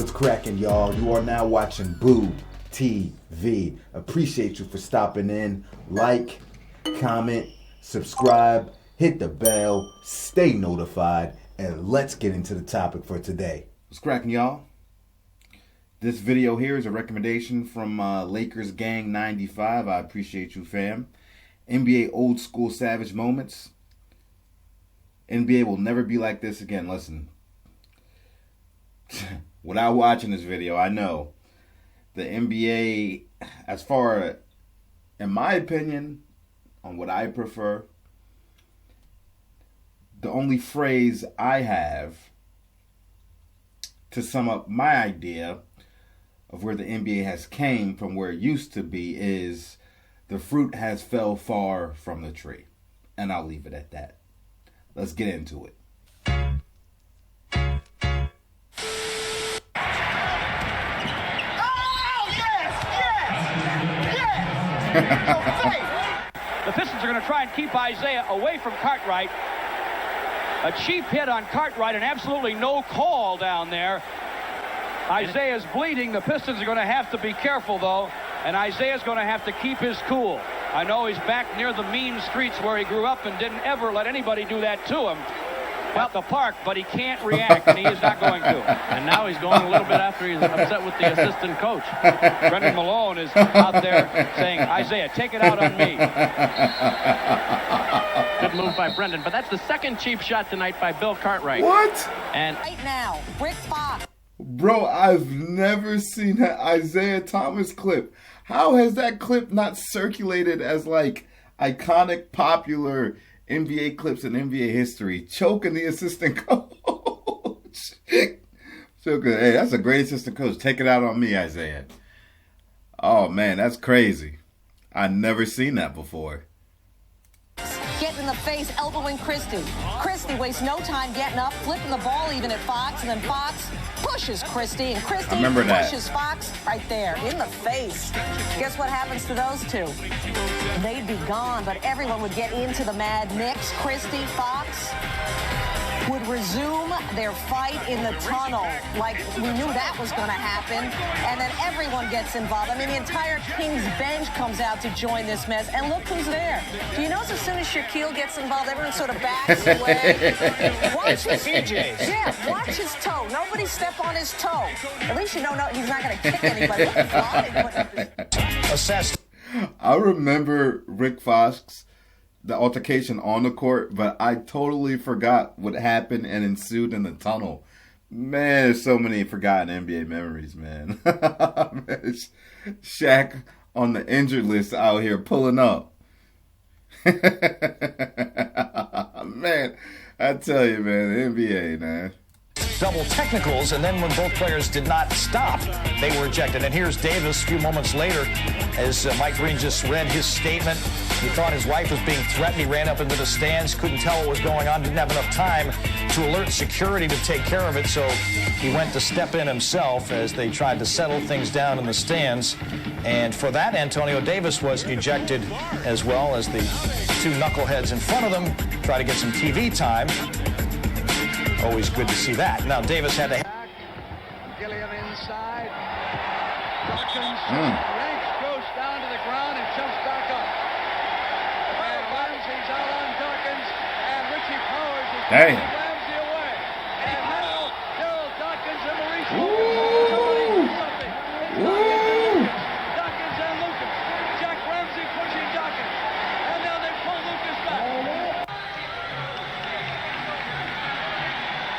What's cracking, y'all? You are now watching Boo TV. Appreciate you for stopping in. Like, comment, subscribe, hit the bell, stay notified, and let's get into the topic for today. What's cracking, y'all? This video here is a recommendation from Lakers Gang 95. I appreciate you, fam. NBA old school savage moments. NBA will never be like this again. Listen. Without watching this video, I know the NBA, as far, in my opinion, on what I prefer, the only phrase I have to sum up my idea of where the NBA has came from where it used to be is the fruit has fell far from the tree. And I'll leave it at that. Let's get into it. The Pistons are going to try and keep Isaiah away from Cartwright. A cheap hit on Cartwright and absolutely no call down there. Isaiah's bleeding. The Pistons are going to have to be careful, though, and Isaiah's going to have to keep his cool. I know he's back near the mean streets where he grew up and didn't ever let anybody do that to him at the park, but he can't react, and he is not going to. And now he's going a little bit after he's upset with the assistant coach. Brendan Malone is out there saying, Isaiah, take it out on me. Good move by Brendan, but that's the second cheap shot tonight by Bill Cartwright. What? And right now, Rick Fox. Bro, I've never seen that Isaiah Thomas clip. How has that clip not circulated as like iconic, popular NBA clips in NBA history? Choking the assistant coach. So good. Hey, that's a great assistant coach. Take it out on me, Isaiah. Oh, man, that's crazy. I've never seen that before. Get in the face, elbowing Christie. Christie wastes no time getting up, flipping the ball even at Fox, and then Fox pushes Christie, and Christie pushes Fox right there in the face. Guess what happens to those two? They'd be gone, but everyone would get into the Mad Knicks. Christie, Fox would resume their fight in the tunnel like we knew that was going to happen, and then everyone gets involved. I mean, the entire Kings bench comes out to join this mess, and look who's there. Do you notice as soon as Shaquille gets involved, everyone sort of backs away? Watch his PJs. Yeah, watch his toe. Nobody step on his toe. At least you know he's not going to kick anybody. Look at Fly. Assessed. I remember Rick Fox, the altercation on the court, but I totally forgot what happened and ensued in the tunnel. Man, there's so many forgotten NBA memories, man. Shaq on the injured list out here pulling up. Man, I tell you, man, the NBA, man. Double technicals, and then when both players did not stop, they were ejected. And here's Davis a few moments later as Mike Green just read his statement. He thought his wife was being threatened. He ran up into the stands, couldn't tell what was going on, didn't have enough time to alert security to take care of it, so he went to step in himself as they tried to settle things down in the stands. And for that, Antonio Davis was ejected, as well as the two knuckleheads in front of them try to get some TV time. Always good to see that. Now Davis had to... Gilliam inside. Dawkins yanks Gross down to the ground and jumps back up. And Ramsey's out on Dawkins, and Richie Powers is taking Ramsey away. And now Gerald Dawkins and Maurice Lucas. Dawkins and Lucas. Jack Ramsey pushing Dawkins. And now they pull Lucas back.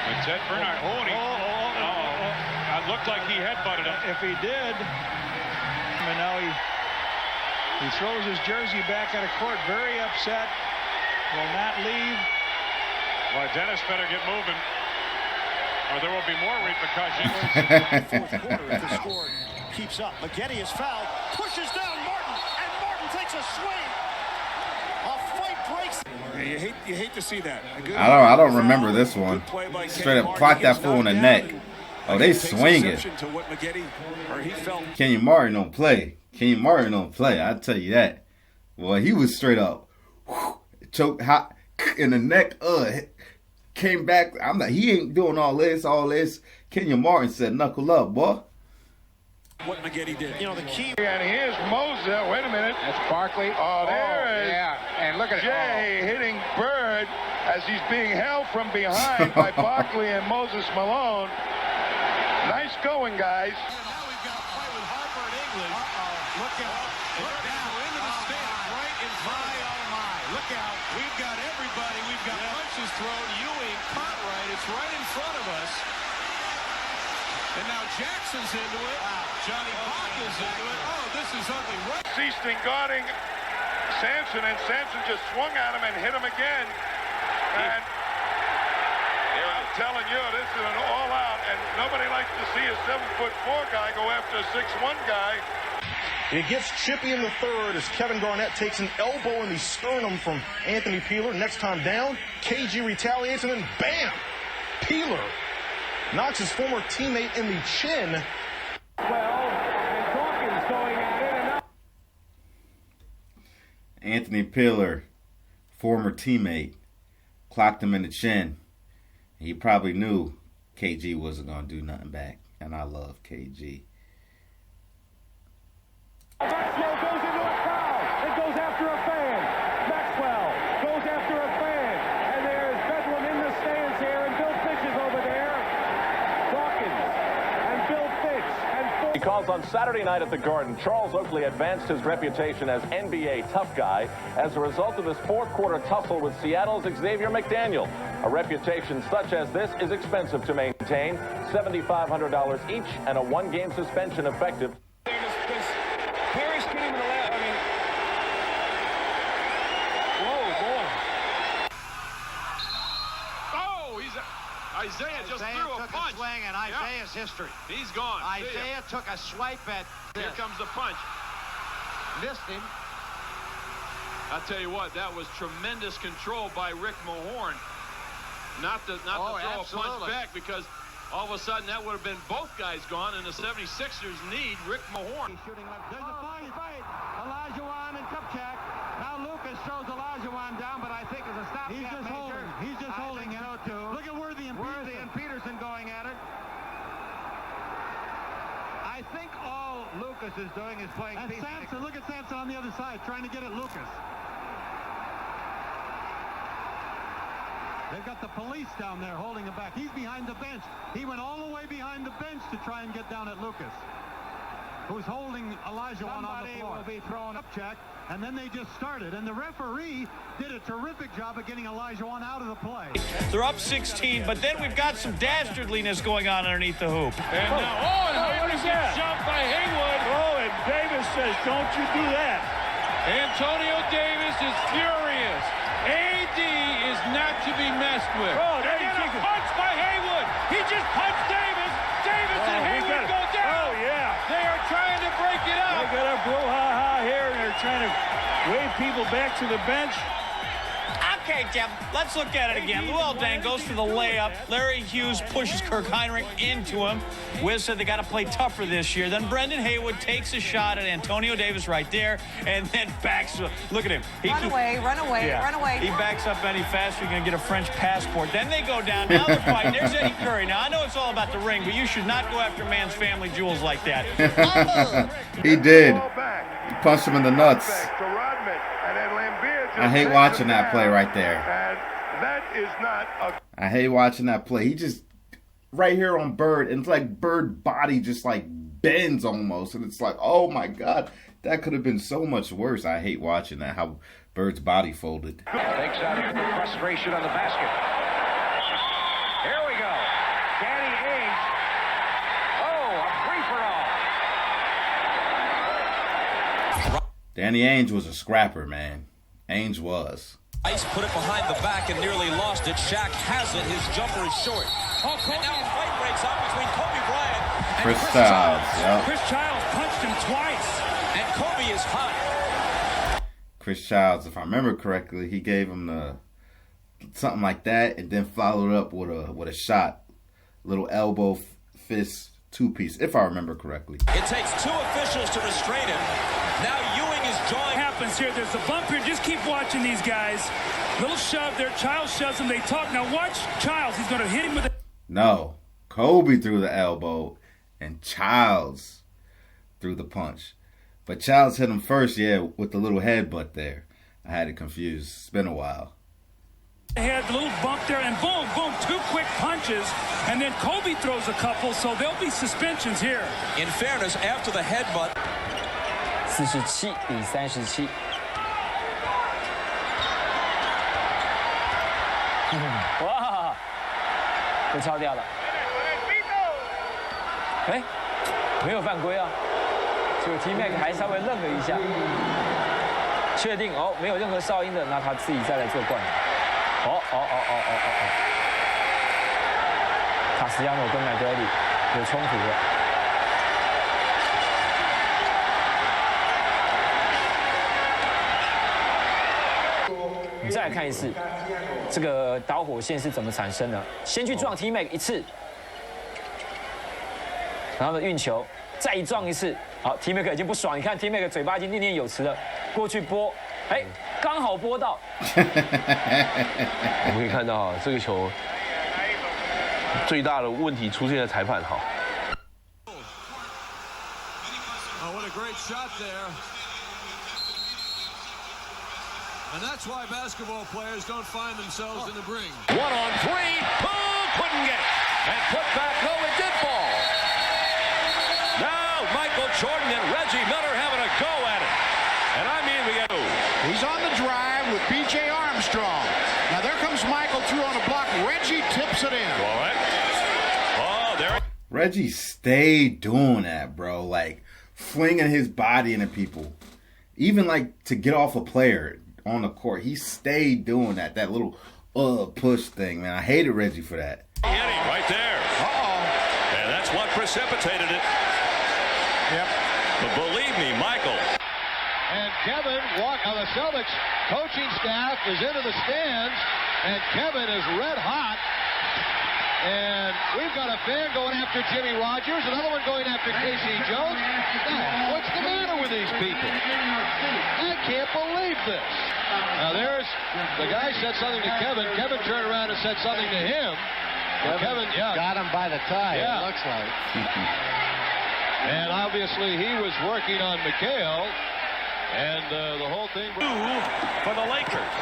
It's Ed Bernard. It looked like he headbutted him. If he did, and now he throws his jersey back on a court, very upset, will not leave. Well, Dennis better get moving, or there will be more repercussions. Fourth quarter, if the score keeps up. McKinney is fouled, pushes down Martin, and Martin takes a swing. A fight breaks. Yeah, you hate to see that. I don't remember this one. Straight up clock that fool in the neck. Oh, they swinging. Kenny Martin don't play. Kenny Martin don't play. I tell you that. Well, he was straight up choked hot in the neck. Came back. I'm like, he ain't doing all this. Kenyon Martin said, "Knuckle up, boy." What McGetty did. You know, the key. And here's Moser. Wait a minute. That's Barkley. Oh, there is. Yeah, and look at Jay hitting Bird as he's being held from behind by Barkley and Moses Malone. Nice going, guys. Now we've got a play with Harper and English. Look out. Look down into the stand right in front. Oh, my. Look out. We've got everybody. We've got punches thrown. Ewing, Cartwright. It's right in front of us. And now Jackson's into it. Wow. Johnny Bach is into it. Oh, this is ugly. Right. Seaston guarding Sampson, and Sampson just swung at him and hit him again. And I'm telling you, this is an all-out, and nobody likes to see a 7'4" guy go after a 6'1" guy. It gets chippy in the third as Kevin Garnett takes an elbow in the sternum from Anthony Peeler. Next time down, KG retaliates, and then bam! Peeler knocks his former teammate in the chin. 12, and Dawkins going at it. And Anthony Peeler, former teammate, clocked him in the chin. He probably knew KG wasn't going to do nothing back. And I love KG. Maxwell goes into a foul and goes after a fan. Maxwell goes after a fan. And there's Bedlam in the stands here, and Bill Fitch is over there. Dawkins and Bill Fitch. And because on Saturday night at the Garden, Charles Oakley advanced his reputation as NBA tough guy as a result of his fourth quarter tussle with Seattle's Xavier McDaniel. A reputation such as this is expensive to maintain, $7,500 each and a one-game suspension effective. Parrish getting him to the left. I mean, whoa, boy. Oh, Isaiah just threw a punch. A swing, and Isaiah's history. He's gone. Isaiah took a swipe at this. Here comes the punch. Missed him. I'll tell you what, that was tremendous control by Rick Mahorn. Not to throw a punch back, because all of a sudden that would have been both guys gone, and the 76ers need Rick Mahorn. Shooting left. There's a fight. Olajuwon and Kupchak. Now Lucas throws Olajuwon down, but I think it's a stop. He's just holding. He's just holding it. So too. Look at Worthy and Peterson going at it. I think all Lucas is doing is playing. And Sampson, look at Sampson on the other side, trying to get at Lucas. They've got the police down there holding him back. He's behind the bench. He went all the way behind the bench to try and get down at Lucas, who's holding Olajuwon on the floor. Will be throwing up check, and then they just started. And the referee did a terrific job of getting Olajuwon out of the play. They're up 16, but then we've got some dastardliness going on underneath the hoop. And now, what is that? Jumped by Haywood. Oh, and Davis says, don't you do that. Antonio Davis is furious. AD is not to be messed with. Oh, and then a punch by Haywood. He just punched Davis. Davis and Haywood go down. Oh, yeah. They are trying to break it up. They got a brouhaha here, and they're trying to wave people back to the bench. Okay, Jeff, let's look at it again. Luol Deng goes for the layup. Larry Hughes pushes Kirk Heinrich into him. Wiz said they got to play tougher this year. Then Brendan Haywood takes a shot at Antonio Davis right there, and then backs. Look at him. Run away. He backs up any faster, you're going to get a French passport. Then they go down. Now they're fighting. There's Eddie Curry. Now, I know it's all about the ring, but you should not go after man's family jewels like that. He did. He punched him in the nuts. I hate watching that play right there. And that is not a... I hate watching that play. He just, right here on Bird, and it's like Bird body just like bends almost. And it's like, oh my God, that could have been so much worse. I hate watching that, how Bird's body folded. Takes out the frustration on the basket. Here we go. Danny Ainge. Oh, a free for all. Danny Ainge was a scrapper, man. Ainge was. Ice put it behind the back and nearly lost it. Shaq has it. His jumper is short. Oh, and now a fight breaks out between Kobe Bryant and Chris Childs. Yep. Chris Childs punched him twice. And Kobe is hot. Chris Childs, if I remember correctly, he gave him the something like that, and then followed up with a shot, little elbow fist two-piece, if I remember correctly. It takes two officials to restrain him. Now Ewing is drawing. Happens here. There's a bump here. Just keep watching these guys. Little shove there. Childs shoves him. They talk. Now watch Childs. He's going to hit him with a... No. Kobe threw the elbow, and Childs threw the punch. But Childs hit him first, with the little headbutt there. I had it confused. It's been a while. Head, a little bump there, and boom, boom, 2 quick punches, and then Kobe throws a couple, so there'll be suspensions here. In fairness, after the headbutt. 47-37。哇，被抄掉了。哎，没有犯规啊，结果 T-Mac 还稍微愣了一下，确定哦，没有任何哨音的，那他自己再来做灌篮。卡斯亚诺跟麦格里有冲突了。你再来看一次，这个导火线是怎么产生的？先去撞 T-Mac 一次，然后呢运球，再一撞一次。好 ，T-Mac 已经不爽，你看 T-Mac 嘴巴已经念念有词了，过去拨，哎，刚好拨到。我们可以看到啊，这个球最大的问题出现在裁判好。Oh, what a great shot there. And that's why basketball players don't find themselves in the ring. 1-on-3. Boom! Couldn't get it. And put back. No, it did fall. Now Michael Jordan and Reggie Miller having a go at it. And I mean we got. He's on the drive with B.J. Armstrong. Now there comes Michael through on a block. Reggie tips it in. All right. Oh, there. Reggie stayed doing that, bro. Like flinging his body into people. Even like to get off a player on the court. He stayed doing that. That little push thing, man. I hated Reggie for that. Hitting right there. Uh-oh. And that's what precipitated it. Yep. But believe me, Michael. And Kevin, the Celtics coaching staff is into the stands, and Kevin is red hot. And we've got a fan going after Jimmy Rogers, another one going after Casey Jones. What's the matter with these people? I can't believe this. Now there's, the guy said something to Kevin. Kevin turned around and said something to him. Kevin got him by the tie, it looks like. And obviously he was working on McHale. And the whole thing for the Lakers.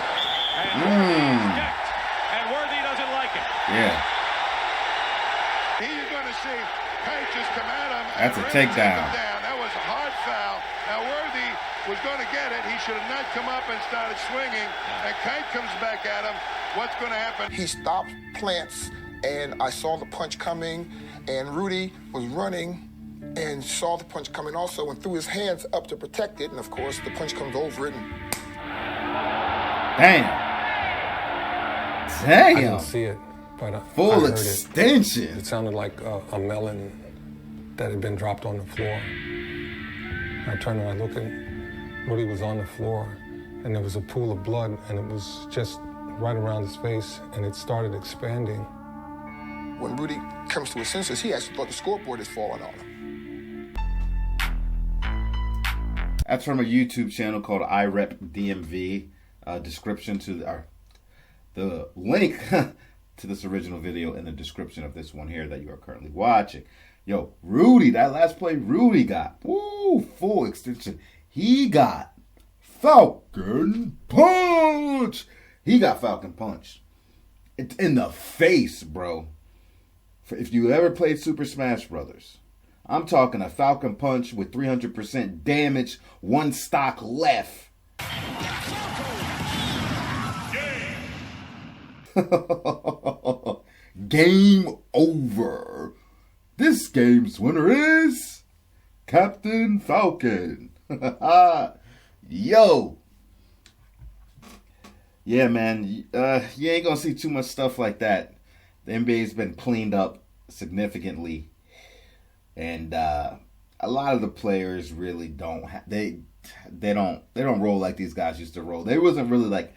And Worthy doesn't like it. Yeah. He's going to see Kite just come at him. That's a takedown. That was a hard foul. Now Worthy was going to get it. He should have not come up and started swinging. And Kite comes back at him. What's going to happen? He stopped Plants, and I saw the punch coming, and Rudy was running and saw the punch coming also and threw his hands up to protect it. And, of course, the punch comes over it. Damn. I didn't see it, but full extension. It sounded like a melon that had been dropped on the floor. I turned and I looked, and Rudy was on the floor, and there was a pool of blood, and it was just right around his face, and it started expanding. When Rudy comes to his senses, he actually thought the scoreboard had fallen on him. That's from a YouTube channel called iRepDMV. Description to the link to this original video in the description of this one here that you are currently watching. Yo, Rudy, that last play Rudy got, full extension. He got Falcon Punch. He got Falcon Punch. It's in the face, bro. If you ever played Super Smash Brothers, I'm talking a Falcon Punch with 300% damage, one stock left. Game over. This game's winner is Captain Falcon. Yo. Yeah, man. You ain't gonna see too much stuff like that. The NBA's been cleaned up significantly. And a lot of the players really don't they don't roll like these guys used to roll. They wasn't really like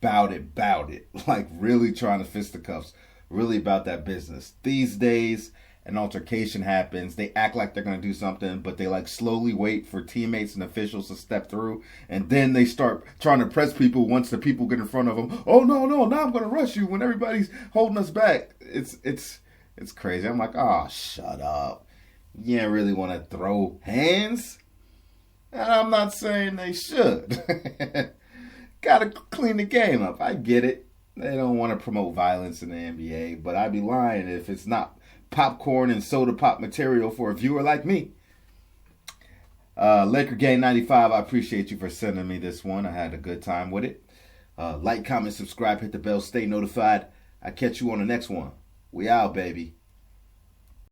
bout it, like really trying to fisticuffs, really about that business. These days, an altercation happens, they act like they're going to do something, but they like slowly wait for teammates and officials to step through, and then they start trying to press people once the people get in front of them. Oh no, now I'm going to rush you when everybody's holding us back. It's It's crazy. I'm like, oh, shut up. You ain't really want to throw hands? And I'm not saying they should. Gotta clean the game up. I get it. They don't want to promote violence in the NBA, but I'd be lying if it's not popcorn and soda pop material for a viewer like me. Laker Gang 95, I appreciate you for sending me this one. I had a good time with it. Like, comment, subscribe, hit the bell, stay notified. I'll catch you on the next one. We out, baby.